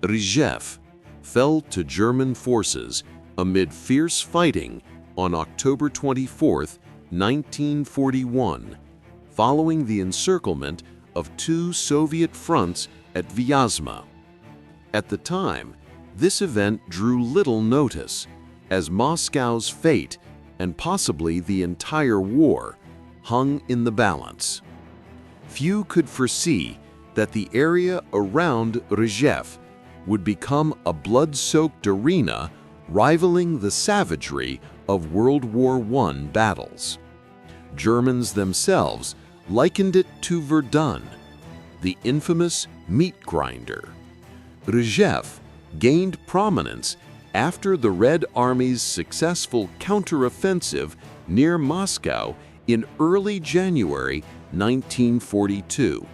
Rzhev fell to German forces amid fierce fighting on October 24, 1941, following the encirclement of two Soviet fronts at Vyazma. At the time, this event drew little notice, as Moscow's fate and possibly the entire war hung in the balance. Few could foresee that the area around Rzhev would become a blood-soaked arena rivaling the savagery of World War I battles. Germans themselves likened it to Verdun, the infamous meat grinder. Rzhev gained prominence after the Red Army's successful counteroffensive near Moscow in early January 1942.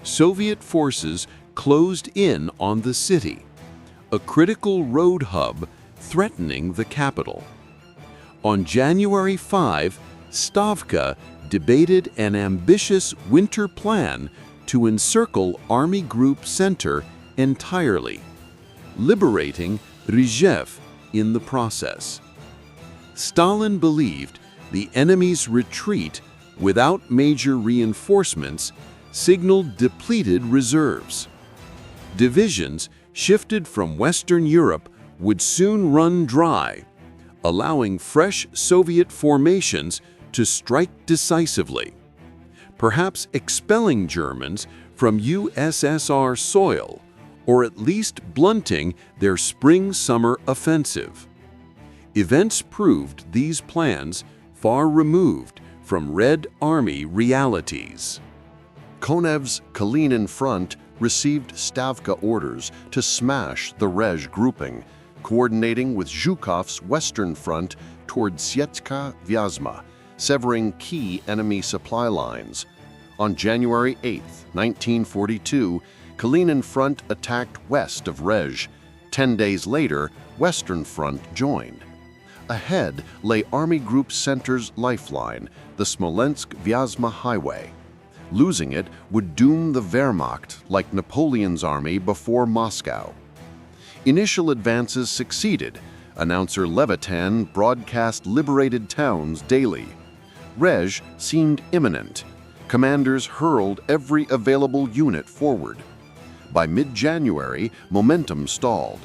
Soviet forces closed in on the city, a critical road hub threatening the capital. On January 5, Stavka debated an ambitious winter plan to encircle Army Group Center entirely, liberating Rzhev in the process. Stalin believed the enemy's retreat without major reinforcements signaled depleted reserves. Divisions shifted from Western Europe would soon run dry, allowing fresh Soviet formations to strike decisively, perhaps expelling Germans from USSR soil, or at least blunting their spring-summer offensive. Events proved these plans far removed from Red Army realities. Konev's Kalinin front received Stavka orders to smash the Rzhev grouping, coordinating with Zhukov's western front toward Rzhev-Vyazma, severing key enemy supply lines. On January 8, 1942, Kalinin front attacked west of Rzhev. 10 days later, Western Front joined. Ahead lay Army Group Center's lifeline, the Smolensk-Vyazma Highway. Losing it would doom the Wehrmacht like Napoleon's army before Moscow. Initial advances succeeded. Announcer Levitan broadcast liberated towns daily. Rzhev seemed imminent. Commanders hurled every available unit forward. By mid-January, momentum stalled.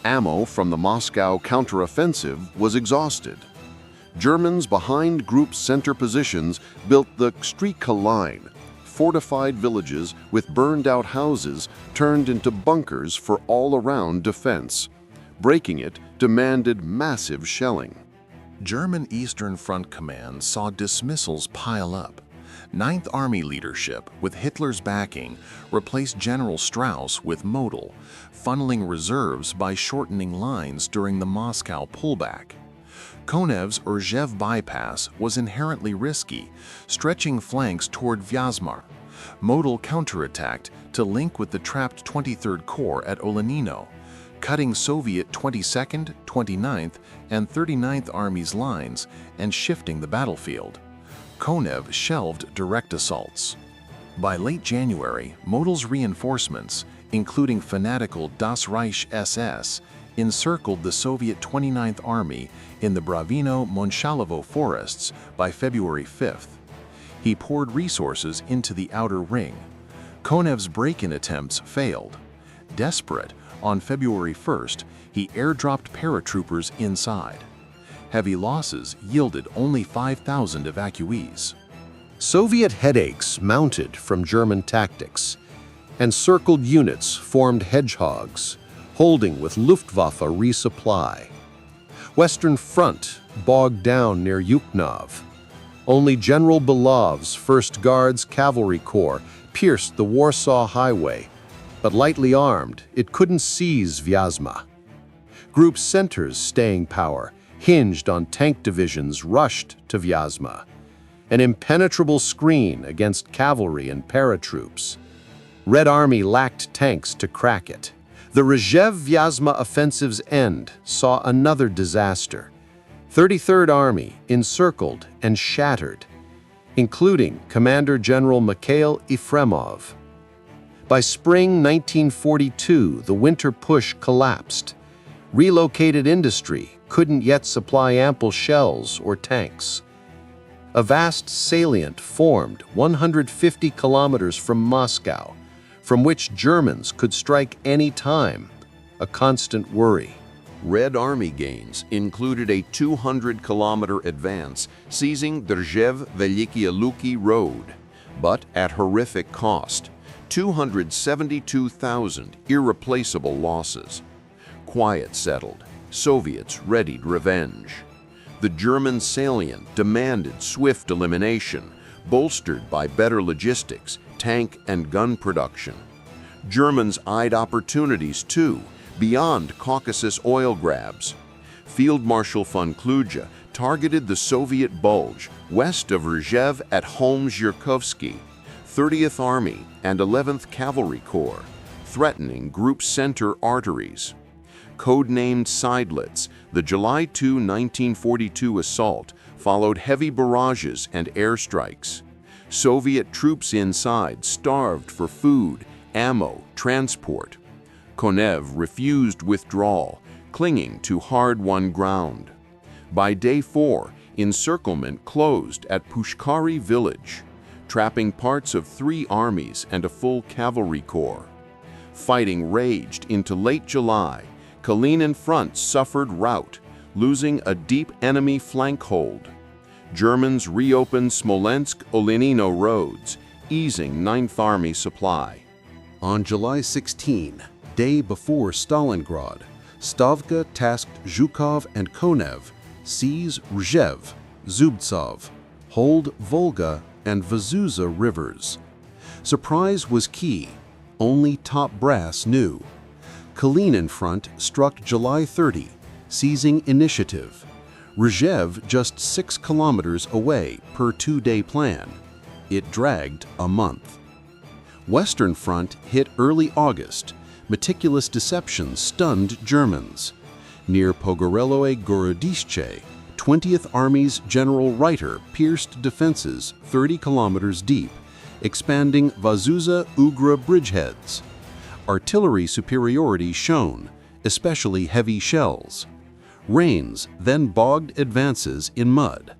Ammo from the Moscow counteroffensive was exhausted. Germans behind Group Center positions built the Strika Line, fortified villages with burned-out houses turned into bunkers for all-around defense. Breaking it demanded massive shelling. German Eastern Front Command saw dismissals pile up. Ninth Army leadership, with Hitler's backing, replaced General Strauss with Model, funneling reserves by shortening lines during the Moscow pullback. Konev's Rzhev bypass was inherently risky, stretching flanks toward Vyazma. Model counterattacked to link with the trapped 23rd Corps at Olenino, cutting Soviet 22nd, 29th, and 39th Army's lines and shifting the battlefield. Konev shelved direct assaults. By late January, Model's reinforcements, including fanatical Das Reich SS, encircled the Soviet 29th Army in the Bravino-Monchalovo forests by February 5th. He poured resources into the outer ring. Konev's break-in attempts failed. Desperate, on February 1st, he airdropped paratroopers inside. Heavy losses yielded only 5,000 evacuees. Soviet headaches mounted from German tactics. Encircled units formed hedgehogs, holding with Luftwaffe resupply. Western Front bogged down near Yukhnov. Only General Belov's 1st Guards Cavalry Corps pierced the Warsaw Highway, but lightly armed, it couldn't seize Vyazma. Group Center's staying power hinged on tank divisions rushed to Vyazma, an impenetrable screen against cavalry and paratroops. Red Army lacked tanks to crack it. The Rzhev-Vyazma offensive's end saw another disaster. 33rd Army encircled and shattered, including Commander General Mikhail Efremov. By spring 1942, the winter push collapsed. Relocated industry couldn't yet supply ample shells or tanks. A vast salient formed 150 kilometers from Moscow, from which Germans could strike any time, a constant worry. Red Army gains included a 200-kilometer advance seizing the Rzhev-Veliki Luki road, but at horrific cost, 272,000 irreplaceable losses. Quiet settled, Soviets readied revenge. The German salient demanded swift elimination, bolstered by better logistics, tank and gun production. Germans eyed opportunities too, beyond Caucasus oil grabs. Field Marshal von Kluge targeted the Soviet bulge west of Rzhev at Holmes-Yurkovsky, 30th Army and 11th Cavalry Corps, threatening Group Center arteries. Codenamed Seydlitz, the July 2, 1942 assault followed heavy barrages and airstrikes. Soviet troops inside starved for food, ammo, transport. Konev refused withdrawal, clinging to hard-won ground. By day 4, encirclement closed at Pushkari village, trapping parts of 3 armies and a full cavalry corps. Fighting raged into late July. Kalinin front suffered rout, losing a deep enemy flank hold. Germans reopened Smolensk-Olenino roads, easing 9th Army supply. On July 16, day before Stalingrad, Stavka tasked Zhukov and Konev seize Rzhev, Zubtsov, hold Volga and Vazuza rivers. Surprise was key, only top brass knew. Kalinin front struck July 30, seizing initiative. Rzhev just 6 kilometers away per 2-day plan. It dragged a month. Western front hit early August. Meticulous deception stunned Germans. Near Pogorelloe Gorodishche, 20th Army's General Reiter pierced defenses 30 kilometers deep, expanding Vazuza-Ugra bridgeheads. Artillery superiority shone, especially heavy shells. Rains then bogged advances in mud.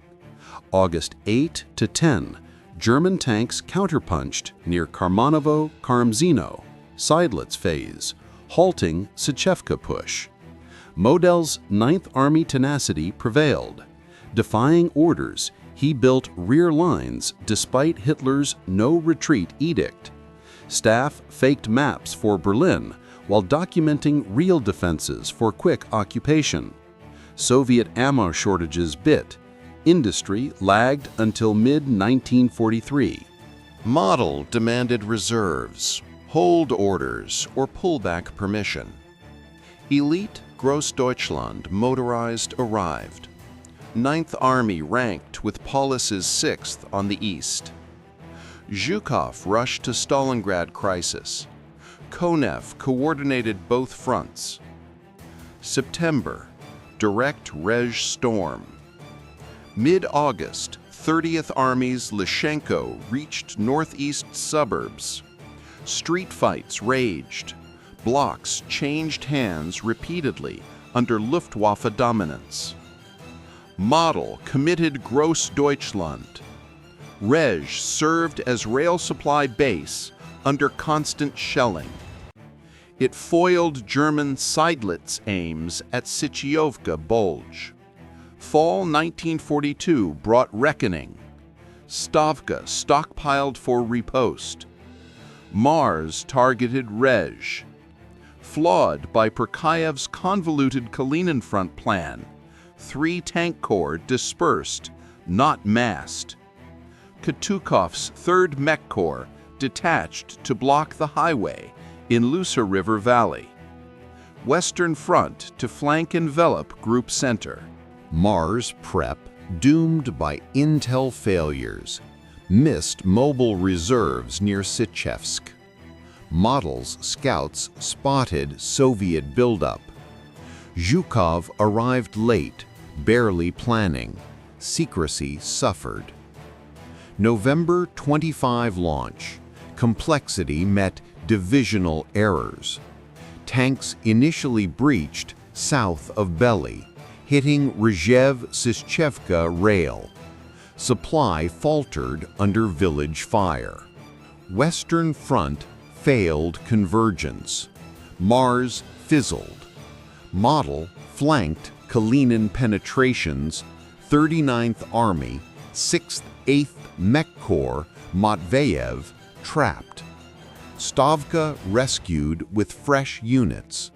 August 8 to 10, German tanks counterpunched near Karmanovo-Karmzino, Seydlitz phase, halting Sychevka push. Model's 9th Army tenacity prevailed. Defying orders, he built rear lines despite Hitler's no-retreat edict. Staff faked maps for Berlin while documenting real defenses for quick occupation. Soviet ammo shortages bit. Industry lagged until mid-1943. Model demanded reserves, hold orders, or pullback permission. Elite Grossdeutschland motorized arrived. 9th Army ranked with Paulus's 6th on the east. Zhukov rushed to Stalingrad crisis. Konev coordinated both fronts. September, direct Rzhev storm. Mid-August, 30th Army's Lyshenko reached northeast suburbs. Street fights raged. Blocks changed hands repeatedly under Luftwaffe dominance. Model committed Grossdeutschland. Rzhev served as rail supply base under constant shelling. It foiled German Seydlitz aims at Sychyovka Bulge. Fall 1942 brought reckoning. Stavka stockpiled for riposte. Mars targeted Rzhev. Flawed by Perkayev's convoluted Kalinin front plan, 3 tank corps dispersed, not massed. Katukov's 3rd Mech Corps detached to block the highway in Lusa River Valley. Western Front to flank envelop Group Center. Mars prep doomed by intel failures. Missed mobile reserves near Sychevsk. Model's scouts spotted Soviet buildup. Zhukov arrived late, barely planning. Secrecy suffered. November 25 launch. Complexity met divisional errors. Tanks initially breached south of Belly, hitting Rzhev-Sychevka rail. Supply faltered under village fire. Western Front failed convergence. Mars fizzled. Model flanked Kalinin penetrations, 39th Army, 6th 8th Mech Corps, Matveyev, trapped. Stavka rescued with fresh units.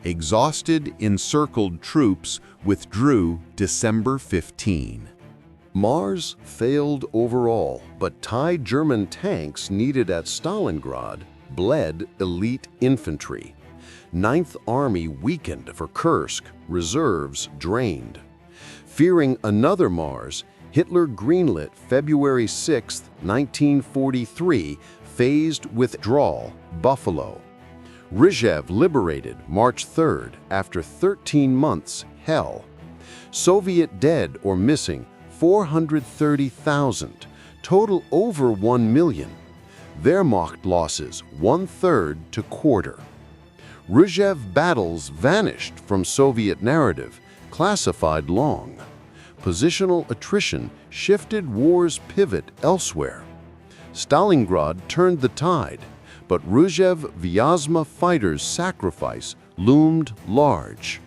Exhausted encircled troops withdrew December 15. Mars failed overall, but Thai German tanks needed at Stalingrad bled elite infantry. 9th Army weakened for Kursk, reserves drained. Fearing another Mars, Hitler greenlit February 6, 1943, phased withdrawal, Buffalo. Rzhev liberated March 3rd after 13 months hell. Soviet dead or missing 430,000, total over 1 million. Wehrmacht losses 1/3 to quarter. Rzhev battles vanished from Soviet narrative, classified long. Positional attrition shifted war's pivot elsewhere. Stalingrad turned the tide, but Rzhev-Vyazma fighters' sacrifice loomed large.